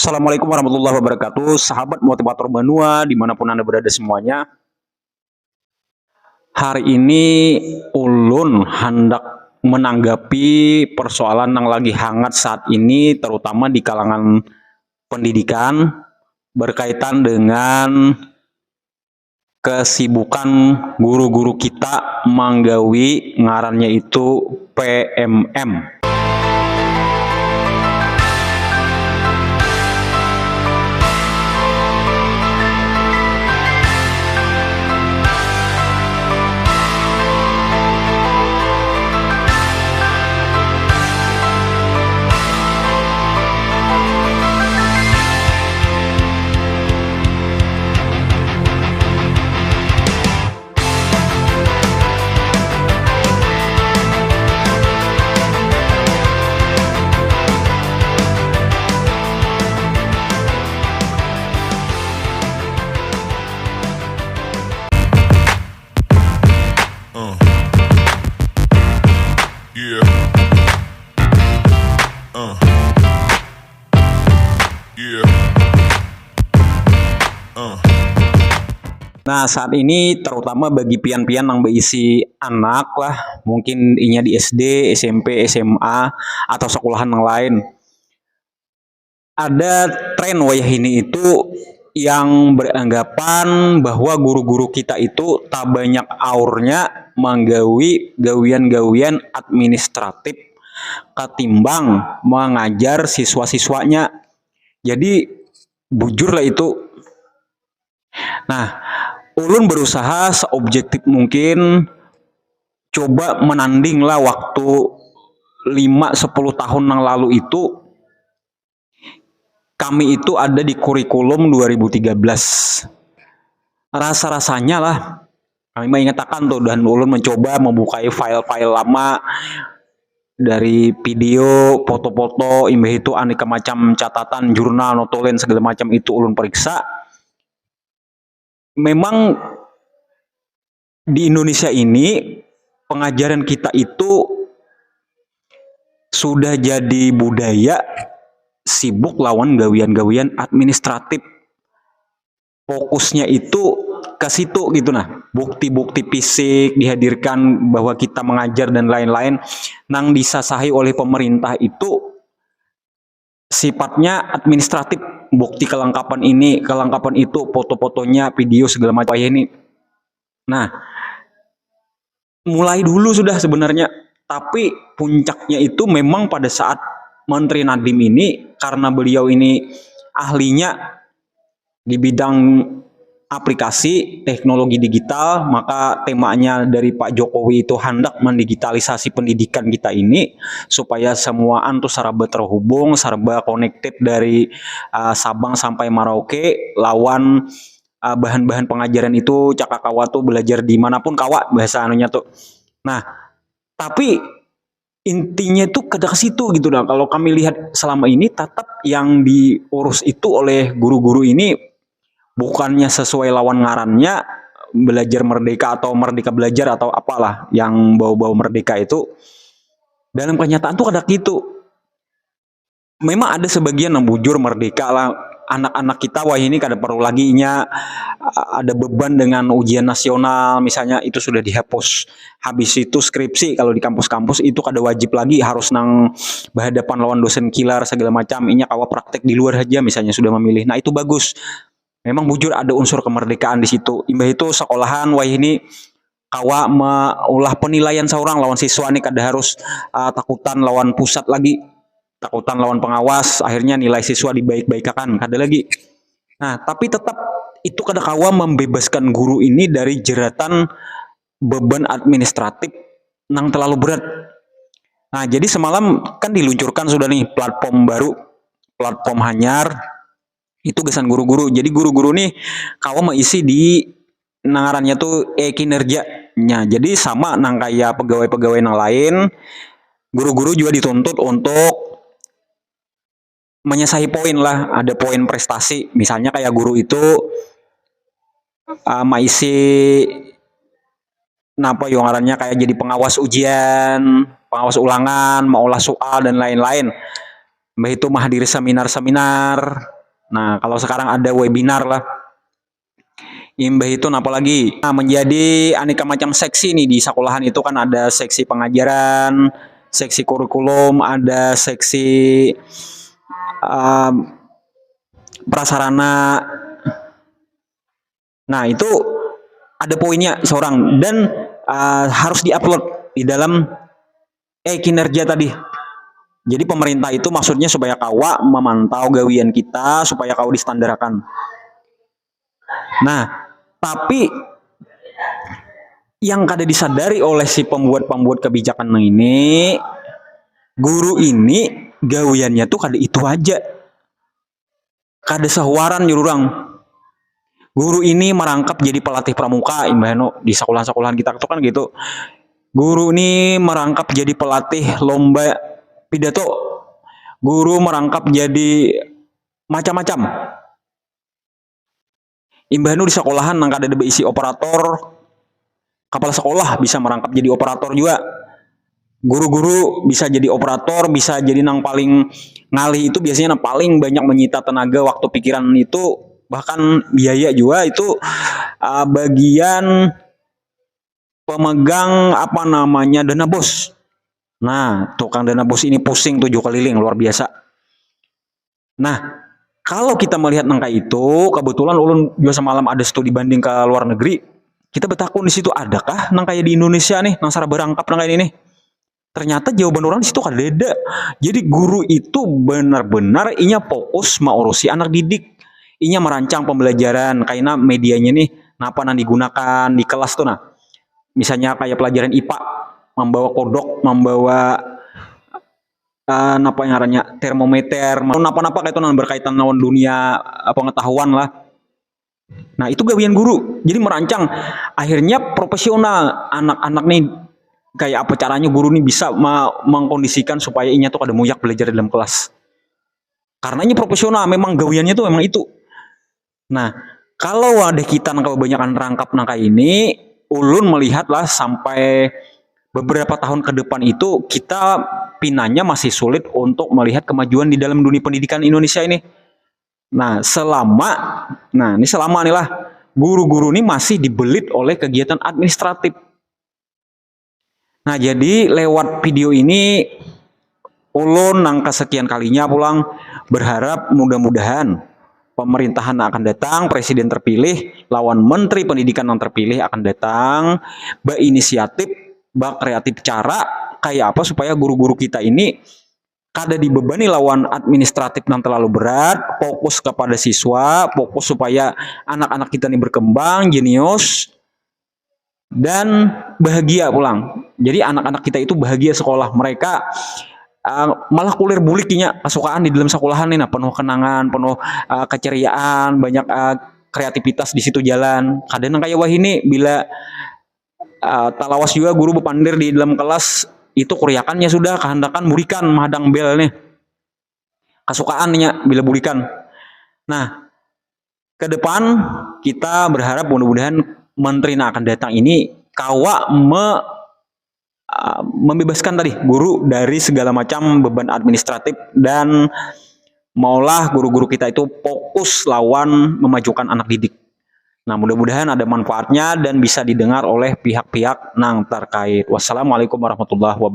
Assalamualaikum warahmatullahi wabarakatuh, sahabat motivator Banua dimanapun Anda berada semuanya. Hari ini Ulun hendak menanggapi persoalan yang lagi hangat saat ini, terutama di kalangan pendidikan, berkaitan dengan kesibukan guru-guru kita manggawi ngarannya itu PMM. Nah, saat ini terutama bagi pian-pian yang berisi anak lah, mungkin inya di SD, SMP, SMA, atau sekolahan yang lain. Ada tren wayah ini itu yang beranggapan bahwa guru-guru kita itu tak banyak aurnya menggawi gawian-gawian administratif ketimbang mengajar siswa-siswanya. Jadi bujur lah itu. Nah, Ulun berusaha seobjektif mungkin coba menanding lah waktu 5-10 tahun yang lalu itu kami itu ada di kurikulum 2013. Rasa-rasanya lah kami mengatakan tuh, dan Ulun mencoba membuka file-file lama dari video, foto-foto, imbah itu aneka macam catatan, jurnal, notulen segala macam itu Ulun periksa. Memang di Indonesia ini pengajaran kita itu sudah jadi budaya sibuk lawan gawian-gawian administratif. Fokusnya itu ke situ gitu nah. Bukti-bukti fisik dihadirkan bahwa kita mengajar dan lain-lain nang disasahi oleh pemerintah itu sifatnya administratif, bukti kelengkapan ini, kelengkapan itu, foto-fotonya, video segala macam ini. Nah, mulai dulu sudah sebenarnya, tapi puncaknya itu memang pada saat Menteri Nadiem ini, karena beliau ini ahlinya di bidang aplikasi teknologi digital, maka temanya dari Pak Jokowi itu hendak mendigitalisasi pendidikan kita ini supaya semuaan tuh serba terhubung, serba connected dari Sabang sampai Merauke, lawan bahan-bahan pengajaran itu cakak kawa tuh belajar dimanapun kawa bahasa anunya tuh. Nah, tapi intinya tuh ke situ gitu dah. Kalau kami lihat selama ini tetap yang diurus itu oleh guru-guru ini bukannya sesuai lawan ngarannya belajar merdeka atau merdeka belajar atau apalah yang bau-bau merdeka itu. Dalam kenyataan tuh ada gitu. Memang ada sebagian yang bujur merdeka lah, anak-anak kita wah ini kada perlu lagi nya ada beban dengan ujian nasional misalnya itu sudah dihapus. Habis itu skripsi kalau di kampus-kampus itu kada wajib lagi harus nang berhadapan lawan dosen kilar segala macam, inya kawa praktek di luar aja misalnya sudah memilih. Nah, itu bagus. Memang bujur ada unsur kemerdekaan di situ. Imbah itu sekolahan wah ini kawa meulah penilaian seorang lawan siswa nih kada harus takutan lawan pusat lagi, takutan lawan pengawas, akhirnya nilai siswa dibaik-baikakan kada lagi. Nah, tapi tetap itu kada kawa membebaskan guru ini dari jeratan beban administratif yang terlalu berat. Nah, jadi semalam kan diluncurkan sudah nih platform baru, platform Hanyar. Itu gesan guru-guru. Jadi guru-guru nih kawa mengisi di nangarannya tuh kinerjanya. Jadi sama nang kayak pegawai-pegawai yang lain, guru-guru juga dituntut untuk menyesahi poin lah, ada poin prestasi. Misalnya kayak guru itu maisi napa yang ngarannya kayak jadi pengawas ujian, pengawas ulangan, mau olah soal dan lain-lain. Mbah itu menghadiri seminar-seminar, Nah, kalau sekarang ada webinar lah. Imbah itu apalagi menjadi aneka macam seksi nih di sekolahan itu kan ada seksi pengajaran, seksi kurikulum, ada seksi um, prasarana. Nah, itu ada poinnya seorang dan harus diupload di dalam kinerja tadi. Jadi pemerintah itu maksudnya supaya kawa memantau gawian kita supaya kau distandarkan. Nah, tapi yang kada disadari oleh si pembuat kebijakan ini, guru ini gawiannya tuh kada itu aja. Kada sehuaran nyururang. Guru ini merangkap jadi pelatih pramuka, imbahno di sekolah-sekolahan kita tuh kan gitu. Guru ini merangkap jadi pelatih lomba pidato. Guru merangkap jadi macam-macam. Imbahnu di sekolahan nang kada ada isi operator, kepala sekolah bisa merangkap jadi operator juga. Guru-guru bisa jadi operator, bisa jadi nang paling ngalih itu biasanya nang paling banyak menyita tenaga, waktu, pikiran itu, bahkan biaya juga itu bagian pemegang dana bos. Nah, tukang dana bos ini pusing 7 keliling, luar biasa. Nah, kalau kita melihat angka itu, kebetulan ulun juga semalam ada studi banding ke luar negeri, kita bertakun di situ, adakah nang kayak di Indonesia nih, nang sara berangkap nang kayak ini? Ternyata jawaban orang di situ kan beda. Jadi guru itu benar-benar inya fokus mengurusi anak didik, inya merancang pembelajaran, kayaknya medianya nih, napa nang digunakan di kelas tuh nah. Misalnya kayak pelajaran IPA, membawa kodok, membawa napa ngarannya termometer, napa-napa kayak itu berkaitan lawan dunia pengetahuan lah. Nah, itu gawian guru. Jadi merancang, akhirnya profesional. Anak-anak nih kayak apa caranya guru nih bisa mengkondisikan supaya inya tuh kada muyak belajar dalam kelas. Karena ini profesional, memang gawiannya tuh memang itu. Nah, kalau ada kita kalau banyakan rangkap nangka ini, ulun melihatlah sampai beberapa tahun ke depan itu kita pinanya masih sulit untuk melihat kemajuan di dalam dunia pendidikan Indonesia ini. Nah, selama nih lah guru-guru ini masih dibelit oleh kegiatan administratif. Nah, jadi lewat video ini ulun nang kesekian kalinya pulang berharap mudah-mudahan pemerintahan akan datang, presiden terpilih, lawan menteri pendidikan yang terpilih akan datang, berinisiatif, kreatif cara kayak apa supaya guru-guru kita ini kada dibebani lawan administratif yang terlalu berat, fokus kepada siswa, fokus supaya anak-anak kita ini berkembang, jenius, dan bahagia pulang. Jadi anak-anak kita itu bahagia sekolah, mereka malah kulir buliknya kesukaan di dalam sekolahan ini, nah, penuh kenangan, penuh keceriaan, banyak kreativitas di situ jalan. Kadang kayak wah ini bila talawas juga guru bepandir di dalam kelas itu kuriakannya sudah kehendakan burikan mahadang bel nih kesukaannya bila burikan. Nah, ke depan kita berharap mudah-mudahan menteri yang akan datang ini kawa membebaskan tadi guru dari segala macam beban administratif dan maulah guru-guru kita itu fokus lawan memajukan anak didik. Nah, mudah-mudahan ada manfaatnya dan bisa didengar oleh pihak-pihak yang terkait. Wassalamualaikum warahmatullahi wabarakatuh.